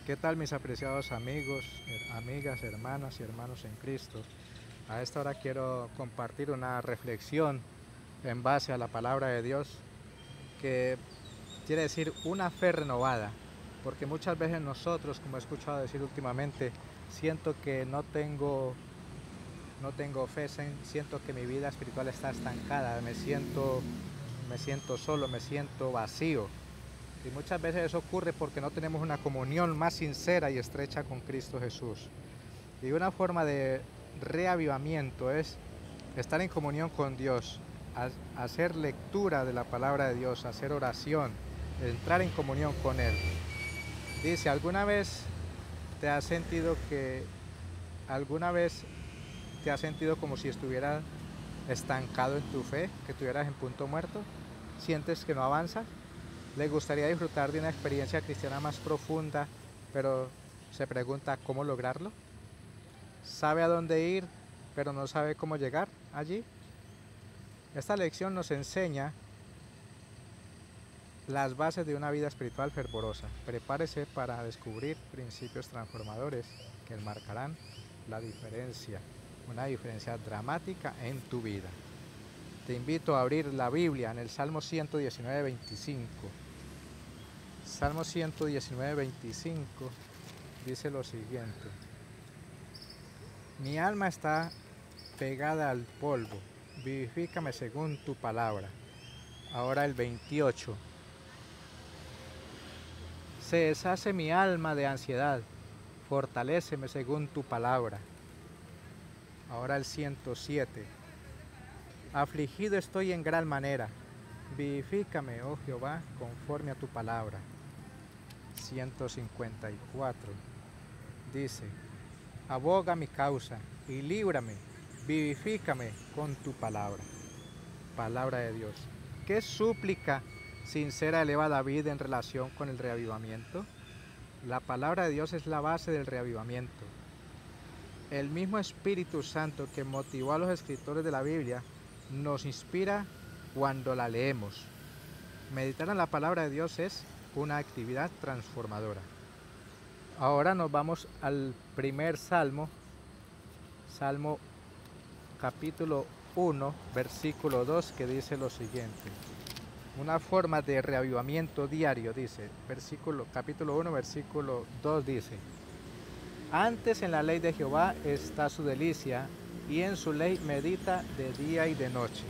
¿Qué tal mis apreciados amigos, amigas, hermanas y hermanos en Cristo? A esta hora quiero compartir una reflexión en base a la palabra de Dios que quiere decir una fe renovada, porque muchas veces nosotros, como he escuchado decir últimamente, siento que no tengo fe, siento que mi vida espiritual está estancada, me siento solo, me siento vacío. Y muchas veces eso ocurre porque no tenemos una comunión más sincera y estrecha con Cristo Jesús. Y una forma de reavivamiento es estar en comunión con Dios, hacer lectura de la palabra de Dios, hacer oración, entrar en comunión con Él. Dice, te has sentido que alguna vez te has sentido como si estuvieras estancado en tu fe, que estuvieras en punto muerto? ¿Sientes que no avanzas? ¿Le gustaría disfrutar de una experiencia cristiana más profunda, pero se pregunta cómo lograrlo? ¿Sabe a dónde ir, pero no sabe cómo llegar allí? Esta lección nos enseña las bases de una vida espiritual fervorosa. Prepárese para descubrir principios transformadores que marcarán la diferencia, una diferencia dramática en tu vida. Te invito a abrir la Biblia en el Salmo 119, 25. Salmo 119, 25 dice lo siguiente: Mi alma está pegada al polvo, vivifícame según tu palabra. Ahora el 28. Se deshace mi alma de ansiedad, fortaléceme según tu palabra. Ahora el 107. Afligido estoy en gran manera, vivifícame, oh Jehová, conforme a tu palabra. 154. Dice: Aboga mi causa y líbrame, vivifícame con tu palabra. Palabra de Dios. ¿Qué súplica sincera eleva David en relación con el reavivamiento? La palabra de Dios es la base del reavivamiento. El mismo Espíritu Santo que motivó a los escritores de la Biblia nos inspira cuando la leemos. Meditar en la palabra de Dios es una actividad transformadora. Ahora nos vamos al primer salmo, Salmo capítulo 1, versículo 2, que dice lo siguiente. Una forma de reavivamiento diario, dice, capítulo 1, versículo 2 dice: Antes en la ley de Jehová está su delicia, y en su ley medita de día y de noche.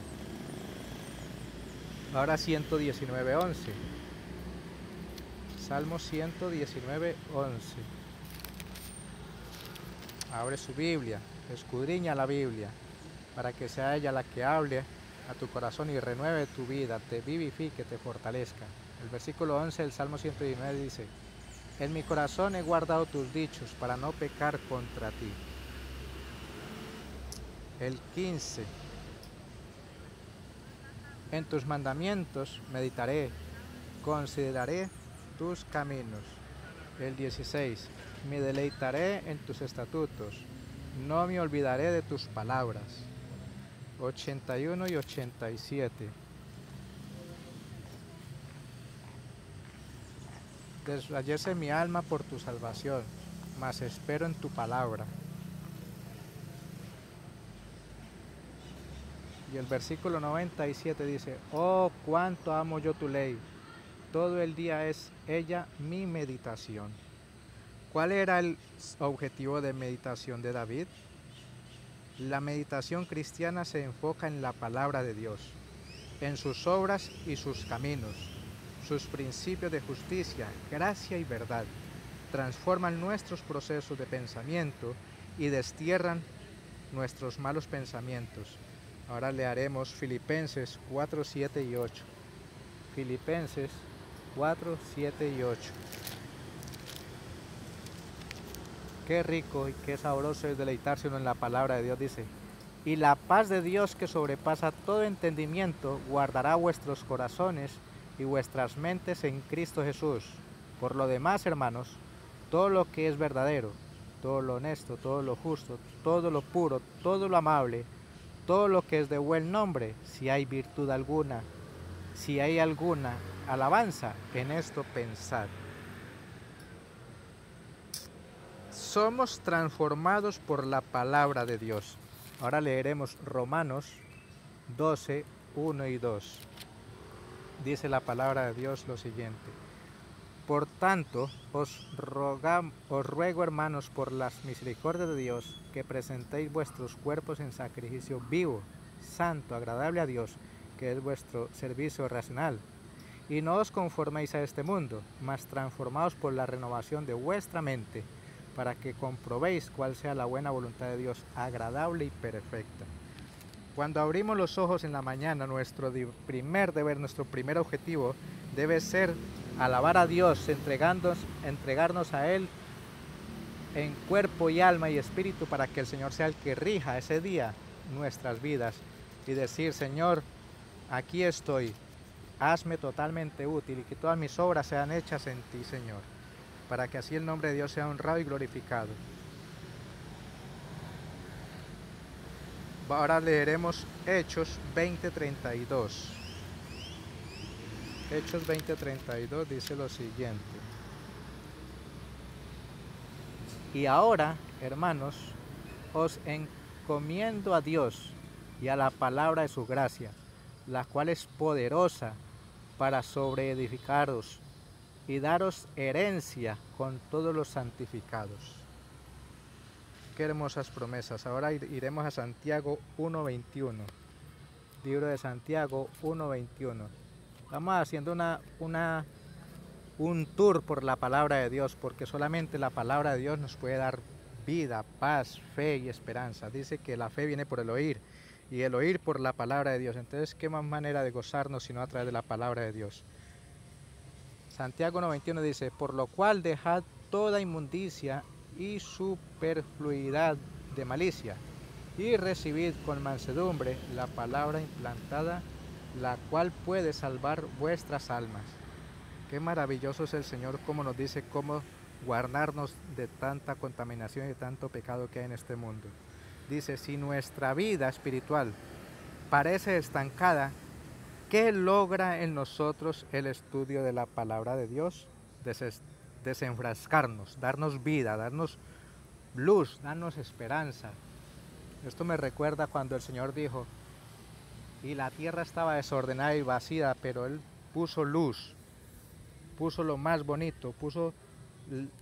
Ahora 119, 11. Salmo 119, 11. Abre su Biblia, escudriña la Biblia, para que sea ella la que hable a tu corazón y renueve tu vida, te vivifique, te fortalezca. El versículo 11 del Salmo 119 dice: En mi corazón he guardado tus dichos para no pecar contra ti. El 15. En tus mandamientos meditaré, consideraré tus caminos. El 16. Me deleitaré en tus estatutos, no me olvidaré de tus palabras. 81 y 87. Desfallece mi alma por tu salvación, mas espero en tu palabra. Y el versículo 97 dice: Oh, cuánto amo yo tu ley, todo el día es ella mi meditación. ¿Cuál era el objetivo de meditación de David? La meditación cristiana se enfoca en la palabra de Dios, en sus obras y sus caminos, sus principios de justicia, gracia y verdad. Transforman nuestros procesos de pensamiento y destierran nuestros malos pensamientos. Ahora leeremos Filipenses 4, 7 y 8. Filipenses 4, 7 y 8. Qué rico y qué sabroso es deleitarse uno en la palabra de Dios, dice: Y la paz de Dios, que sobrepasa todo entendimiento, guardará vuestros corazones y vuestras mentes en Cristo Jesús. Por lo demás, hermanos, todo lo que es verdadero, todo lo honesto, todo lo justo, todo lo puro, todo lo amable, todo lo que es de buen nombre, si hay virtud alguna, si hay alguna alabanza, en esto pensad. somos transformados por la palabra de Dios. Ahora leeremos Romanos 12, 1 y 2. Dice la palabra de Dios lo siguiente: por tanto, os ruego, hermanos, por las misericordias de Dios, que presentéis vuestros cuerpos en sacrificio vivo, santo, agradable a Dios, que es vuestro servicio racional. Y no os conforméis a este mundo, mas transformaos por la renovación de vuestra mente, para que comprobéis cuál sea la buena voluntad de Dios, agradable y perfecta. Cuando abrimos los ojos en la mañana, nuestro primer deber, nuestro primer objetivo debe ser alabar a Dios, entregarnos a Él en cuerpo y alma y espíritu, para que el Señor sea el que rija ese día nuestras vidas y decir: Señor, aquí estoy, hazme totalmente útil y que todas mis obras sean hechas en ti, Señor, para que así el nombre de Dios sea honrado y glorificado. Ahora leeremos Hechos 20:32. Hechos 20:32 dice lo siguiente: y ahora, hermanos, os encomiendo a Dios y a la palabra de su gracia, la cual es poderosa para sobreedificaros y daros herencia con todos los santificados. Qué hermosas promesas. Ahora iremos a Santiago 1:21. Libro de Santiago 1:21. Vamos haciendo un tour por la palabra de Dios, porque solamente la palabra de Dios nos puede dar vida, paz, fe y esperanza. Dice que la fe viene por el oír y el oír por la palabra de Dios. Entonces, ¿qué más manera de gozarnos sino a través de la palabra de Dios? Santiago 1:21 dice: por lo cual dejad toda inmundicia y superfluidad de malicia, y recibid con mansedumbre la palabra implantada, la cual puede salvar vuestras almas. Qué maravilloso es el Señor, como nos dice cómo guardarnos de tanta contaminación y de tanto pecado que hay en este mundo. Dice: si nuestra vida espiritual parece estancada, ¿qué logra en nosotros el estudio de la palabra de Dios? Desenfrascarnos, darnos vida, darnos luz, darnos esperanza. Esto me recuerda cuando el Señor dijo: y la tierra estaba desordenada y vacía, pero Él puso luz, puso lo más bonito,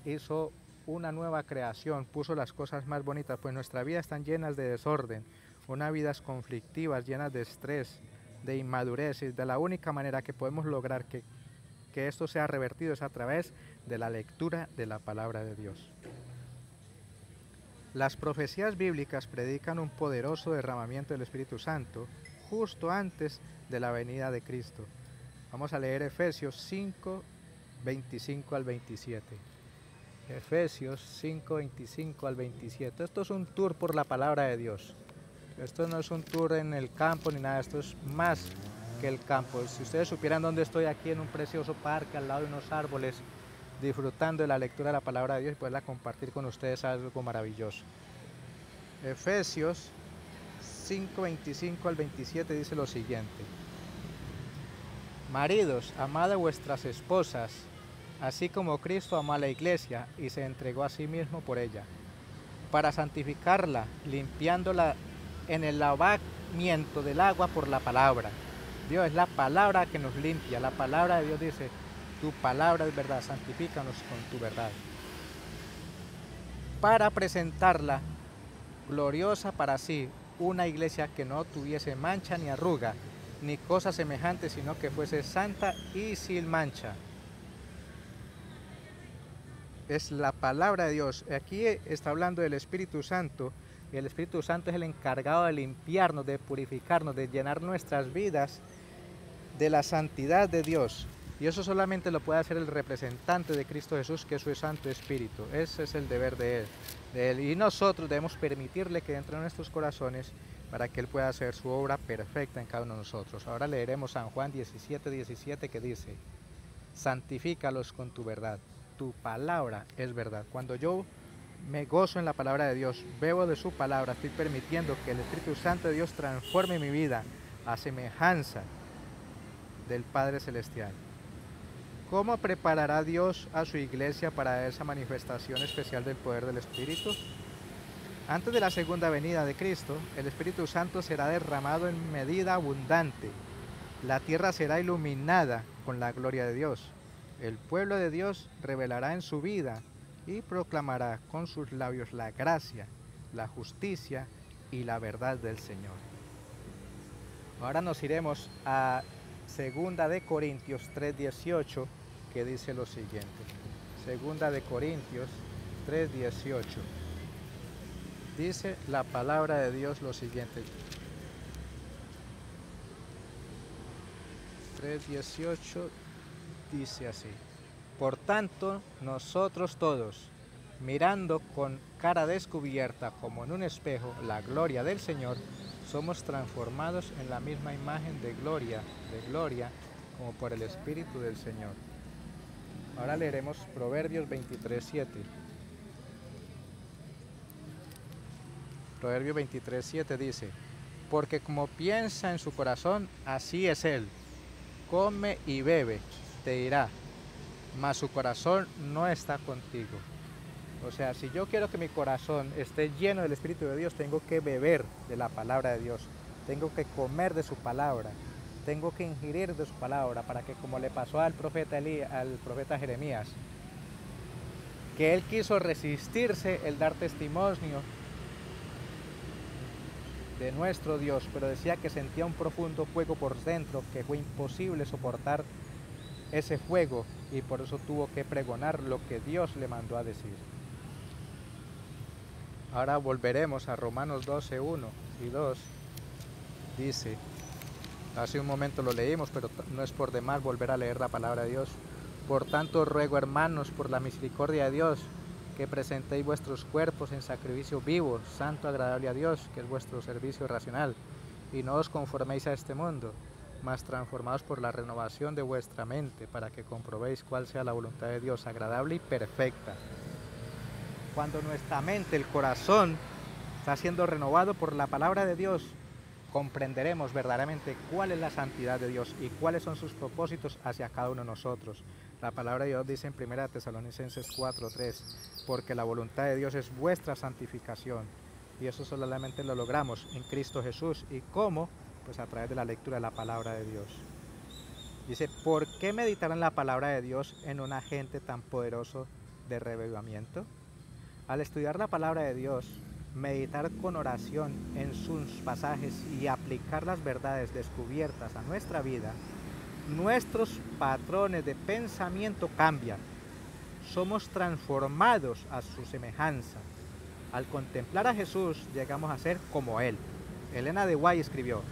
hizo una nueva creación, puso las cosas más bonitas. Pues nuestras vidas están llenas de desorden, unas vidas conflictivas, llenas de estrés, de inmadurez, y de la única manera que podemos lograr que esto sea revertido es a través de la lectura de la palabra de Dios. Las profecías bíblicas predican un poderoso derramamiento del Espíritu Santo justo antes de la venida de Cristo. Vamos a leer Efesios 5, 25 al 27. Efesios 5, 25 al 27. Esto es un tour por la palabra de Dios. Esto no es un tour en el campo ni nada, esto es más que el campo. Si ustedes supieran dónde estoy, aquí en un precioso parque al lado de unos árboles, disfrutando de la lectura de la palabra de Dios y poderla compartir con ustedes, algo maravilloso. Efesios 5, 25 al 27 dice lo siguiente: maridos, amad a vuestras esposas, así como Cristo amó a la iglesia y se entregó a sí mismo por ella, para santificarla, limpiándola en el lavamiento del agua por la palabra. Dios es la palabra que nos limpia. La palabra de Dios dice: tu palabra es verdad, santifícanos con tu verdad. Para presentarla gloriosa para sí, una iglesia que no tuviese mancha ni arruga, ni cosa semejante, sino que fuese santa y sin mancha. Es la palabra de Dios. Aquí está hablando del Espíritu Santo, y el Espíritu Santo es el encargado de limpiarnos, de purificarnos, de llenar nuestras vidas de la santidad de Dios. Y eso solamente lo puede hacer el representante de Cristo Jesús, que es su Santo Espíritu. Ese es el deber de Él. Y nosotros debemos permitirle que entre en nuestros corazones para que Él pueda hacer su obra perfecta en cada uno de nosotros. Ahora leeremos San Juan 17, 17, que dice: santifícalos con tu verdad. Tu palabra es verdad. Cuando yo me gozo en la palabra de Dios, bebo de su palabra, estoy permitiendo que el Espíritu Santo de Dios transforme mi vida a semejanza del Padre Celestial. ¿Cómo preparará Dios a su iglesia para esa manifestación especial del poder del Espíritu? Antes de la segunda venida de Cristo, el Espíritu Santo será derramado en medida abundante. La tierra será iluminada con la gloria de Dios. El pueblo de Dios revelará en su vida y proclamará con sus labios la gracia, la justicia y la verdad del Señor. Ahora nos iremos a 2 Corintios 3:18, que dice lo siguiente. 2 Corintios 3:18. Dice la palabra de Dios lo siguiente. 3:18 dice así: por tanto, nosotros todos, mirando con cara descubierta como en un espejo la gloria del Señor, somos transformados en la misma imagen de gloria, como por el Espíritu del Señor. Ahora leeremos Proverbios 23:7. Proverbios 23:7 dice: porque como piensa en su corazón, así es él. Come y bebe, te dirá, mas su corazón no está contigo. O sea, si yo quiero que mi corazón esté lleno del Espíritu de Dios, tengo que beber de la palabra de Dios, tengo que comer de su palabra, tengo que ingerir de su palabra, para que, como le pasó al profeta Jeremías, que él quiso resistirse el dar testimonio de nuestro Dios, pero decía que sentía un profundo fuego por dentro, que fue imposible soportar ese fuego, y por eso tuvo que pregonar lo que Dios le mandó a decir. Ahora volveremos a Romanos 12:1 y 2. Dice, hace un momento lo leímos, pero no es por demás volver a leer la palabra de Dios. Por tanto, ruego, hermanos, por la misericordia de Dios, que presentéis vuestros cuerpos en sacrificio vivo, santo, agradable a Dios, que es vuestro servicio racional, y no os conforméis a este mundo, mas transformados por la renovación de vuestra mente, para que comprobéis cuál sea la voluntad de Dios, agradable y perfecta. Cuando nuestra mente, el corazón, está siendo renovado por la palabra de Dios, comprenderemos verdaderamente cuál es la santidad de Dios y cuáles son sus propósitos hacia cada uno de nosotros. La palabra de Dios dice en 1 Tesalonicenses 4:3, porque la voluntad de Dios es vuestra santificación, y eso solamente lo logramos en Cristo Jesús. ¿Y cómo? Pues a través de la lectura de la palabra de Dios. Dice, ¿por qué meditar en la palabra de Dios en un agente tan poderoso de revivimiento? Al estudiar la palabra de Dios, meditar con oración en sus pasajes y aplicar las verdades descubiertas a nuestra vida, nuestros patrones de pensamiento cambian. Somos transformados a su semejanza. Al contemplar a Jesús, llegamos a ser como Él. Elena de White escribió,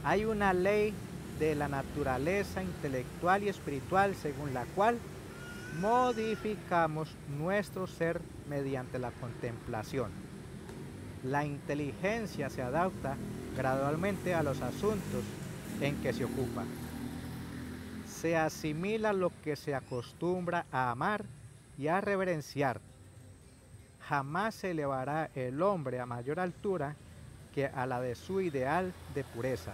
hay una ley de la naturaleza intelectual y espiritual según la cual modificamos nuestro ser mediante la contemplación. La inteligencia se adapta gradualmente a los asuntos en que se ocupa. Se asimila lo que se acostumbra a amar y a reverenciar. Jamás se elevará el hombre a mayor altura que a la de su ideal de pureza,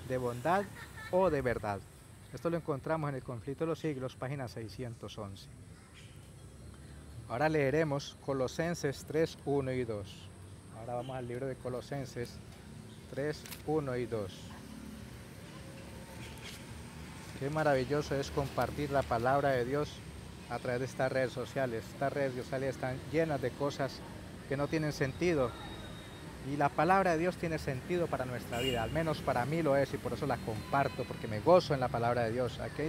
de bondad o de verdad. Esto lo encontramos en el Conflicto de los Siglos, página 611. Ahora leeremos Colosenses 3:1 y 2. Ahora vamos al libro de Colosenses 3:1 y 2. Qué maravilloso es compartir la palabra de Dios a través de estas redes sociales. Estas redes sociales están llenas de cosas que no tienen sentido. Y la palabra de Dios tiene sentido para nuestra vida, al menos para mí lo es, y por eso la comparto, porque me gozo en la palabra de Dios. Aquí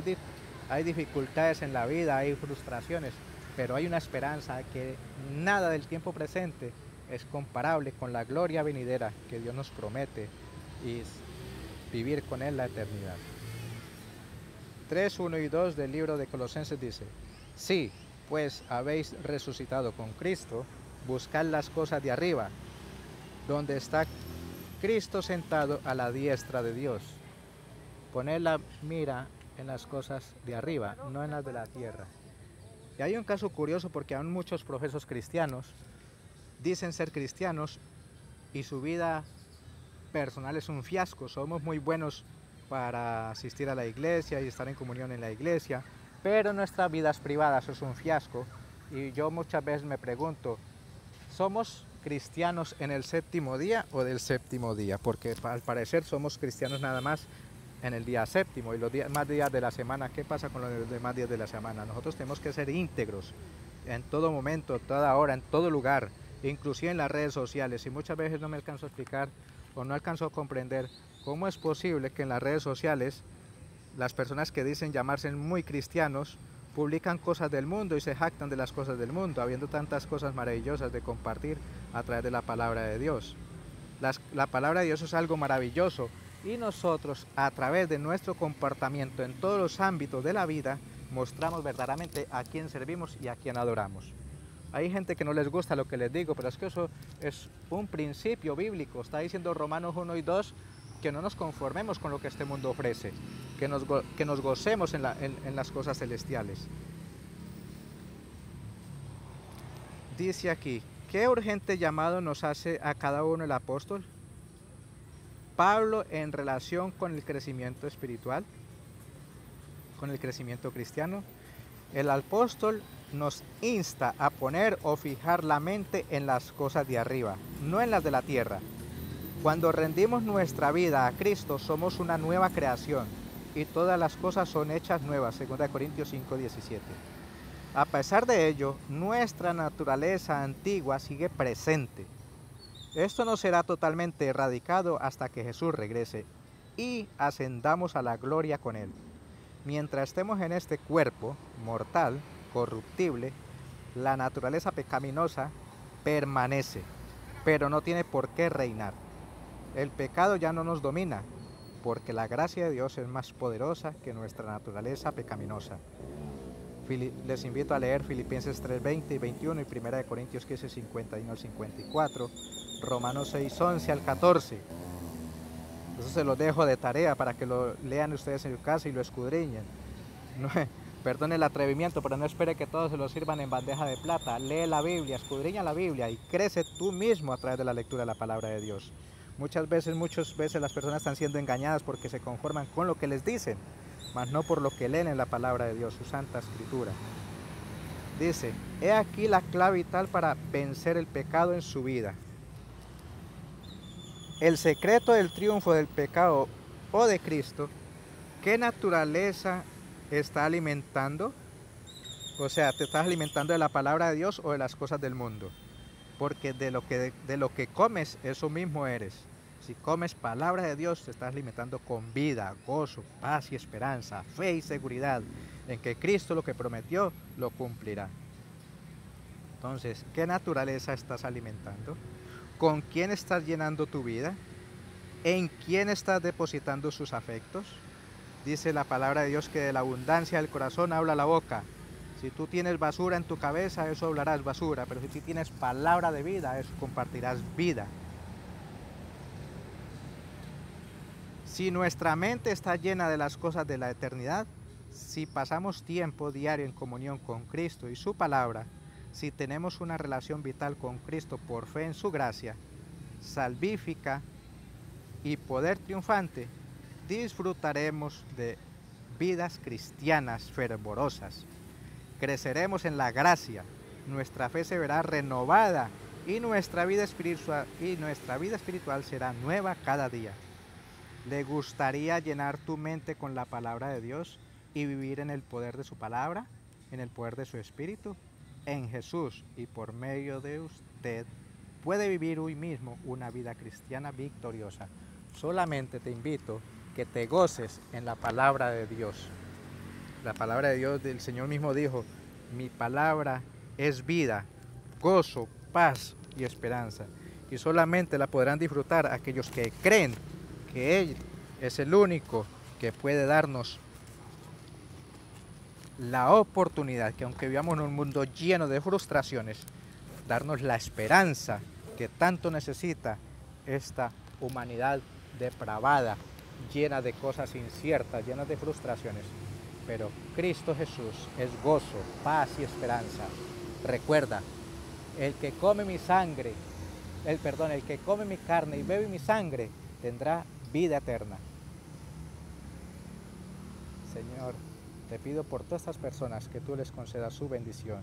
hay dificultades en la vida, hay frustraciones, pero hay una esperanza que nada del tiempo presente es comparable con la gloria venidera que Dios nos promete y vivir con Él la eternidad. 3:1 y 2 del libro de Colosenses dice, sí, pues habéis resucitado con Cristo, buscad las cosas de arriba, donde está Cristo sentado a la diestra de Dios. Poned la mira en las cosas de arriba, no en las de la tierra. Y hay un caso curioso porque aún muchos profesos cristianos dicen ser cristianos y su vida personal es un fiasco. Somos muy buenos para asistir a la iglesia y estar en comunión en la iglesia, pero nuestras vidas privadas es un fiasco. Y yo muchas veces me pregunto, ¿somos cristianos en el séptimo día o del séptimo día? Porque al parecer somos cristianos nada más en el día séptimo y los demás días de la semana. ¿Qué pasa con los demás días de la semana? Nosotros tenemos que ser íntegros en todo momento, toda hora, en todo lugar, inclusive en las redes sociales. Y muchas veces no me alcanzo a explicar o no alcanzo a comprender cómo es posible que en las redes sociales las personas que dicen llamarse muy cristianos publican cosas del mundo y se jactan de las cosas del mundo, habiendo tantas cosas maravillosas de compartir a través de la palabra de Dios. La palabra de Dios es algo maravilloso y nosotros a través de nuestro comportamiento en todos los ámbitos de la vida mostramos verdaderamente a quién servimos y a quién adoramos. Hay gente que no les gusta lo que les digo, pero es que eso es un principio bíblico. Está diciendo Romanos 1 y 2 que no nos conformemos con lo que este mundo ofrece, que nos gocemos en las cosas celestiales. Dice aquí, ¿qué urgente llamado nos hace a cada uno el apóstol? Pablo en relación con el crecimiento espiritual, con el crecimiento cristiano. El apóstol nos insta a poner o fijar la mente en las cosas de arriba, no en las de la tierra. Cuando rendimos nuestra vida a Cristo, somos una nueva creación y todas las cosas son hechas nuevas, 2 Corintios 5:17. A pesar de ello, nuestra naturaleza antigua sigue presente. Esto no será totalmente erradicado hasta que Jesús regrese y ascendamos a la gloria con Él. Mientras estemos en este cuerpo mortal, corruptible, la naturaleza pecaminosa permanece, pero no tiene por qué reinar. El pecado ya no nos domina, porque la gracia de Dios es más poderosa que nuestra naturaleza pecaminosa. Les invito a leer Filipenses 3:20 y 21 y 1 Corintios 15, 51 al 54, Romanos 6:11 al 14. Eso se los dejo de tarea para que lo lean ustedes en su casa y lo escudriñen. No, perdone el atrevimiento, pero no espere que todos se lo sirvan en bandeja de plata. Lee la Biblia, escudriña la Biblia y crece tú mismo a través de la lectura de la palabra de Dios. Muchas veces las personas están siendo engañadas porque se conforman con lo que les dicen, mas no por lo que leen en la palabra de Dios, su santa escritura. Dice, he aquí la clave vital para vencer el pecado en su vida. El secreto del triunfo del pecado o de Cristo, ¿qué naturaleza está alimentando? O sea, ¿te estás alimentando de la palabra de Dios o de las cosas del mundo? Porque de lo que comes, eso mismo eres. Si comes palabra de Dios, te estás alimentando con vida, gozo, paz y esperanza, fe y seguridad en que Cristo lo que prometió, lo cumplirá. Entonces, ¿qué naturaleza estás alimentando? ¿Con quién estás llenando tu vida? ¿En quién estás depositando sus afectos? Dice la palabra de Dios que de la abundancia del corazón habla la boca. Si tú tienes basura en tu cabeza, eso hablarás basura, pero si tú tienes palabra de vida, eso compartirás vida. Si nuestra mente está llena de las cosas de la eternidad, si pasamos tiempo diario en comunión con Cristo y su palabra, si tenemos una relación vital con Cristo por fe en su gracia, salvífica y poder triunfante, disfrutaremos de vidas cristianas fervorosas. Creceremos en la gracia, nuestra fe se verá renovada y nuestra vida espiritual será nueva cada día. ¿Le gustaría llenar tu mente con la palabra de Dios y vivir en el poder de su palabra, en el poder de su espíritu? En Jesús y por medio de usted puede vivir hoy mismo una vida cristiana victoriosa. Solamente te invito que te goces en la palabra de Dios. La palabra de Dios, el Señor mismo dijo, mi palabra es vida, gozo, paz y esperanza. Y solamente la podrán disfrutar aquellos que creen que Él es el único que puede darnos la oportunidad, que aunque vivamos en un mundo lleno de frustraciones, darnos la esperanza que tanto necesita esta humanidad depravada, llena de cosas inciertas, llena de frustraciones. Pero Cristo Jesús es gozo, paz y esperanza. Recuerda, el que come mi carne y bebe mi sangre, tendrá vida eterna. Señor, Te pido por todas estas personas que tú les concedas su bendición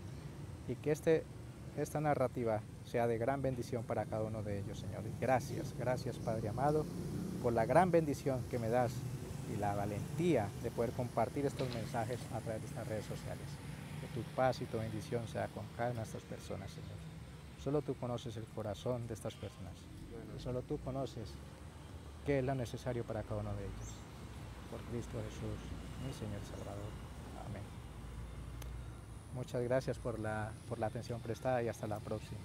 y que esta narrativa sea de gran bendición para cada uno de ellos, Señor. Y gracias Padre amado, por la gran bendición que me das y la valentía de poder compartir estos mensajes a través de estas redes sociales. Que tu paz y tu bendición sea con cada una de estas personas, Señor. Solo tú conoces el corazón de estas personas. Y solo tú conoces qué es lo necesario para cada uno de ellos. Por Cristo Jesús, mi Señor Salvador. Amén. Muchas gracias por la atención prestada y hasta la próxima.